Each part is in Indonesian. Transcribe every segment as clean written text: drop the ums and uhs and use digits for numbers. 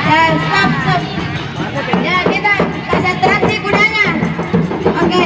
Ya, stop, stop. Ya, kita konsentrasi kudanya. Oke.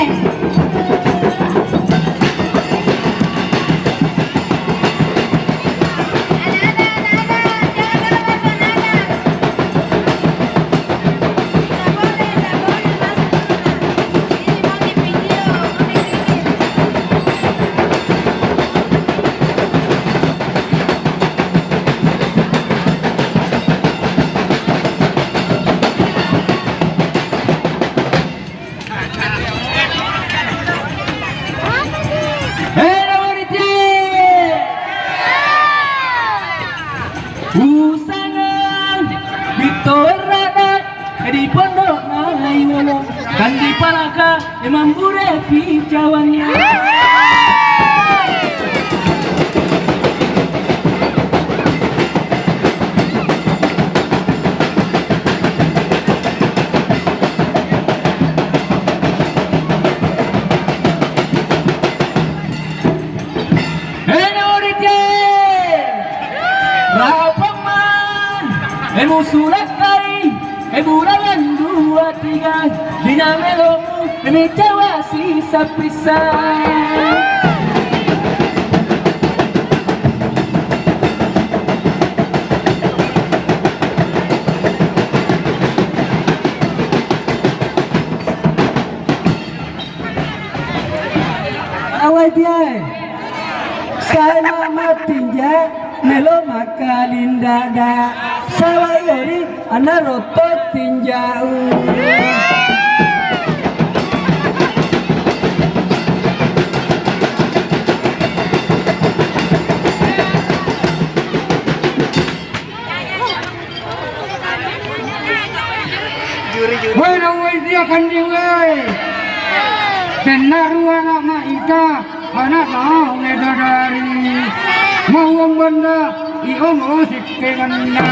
di pondok ngayu kan di palaka emang bude pijawannya. Sulakai, bulan 2-3 dinamelo, demi Jawa sisa pisah. Awal dia, saya mama tinja, melo makalinda da. Sawayori anak roto tinjau. Bueno, hoy día kan diwe. Benar anak mak ika, anak mau ngedadari. Mau benda iong osik kemana.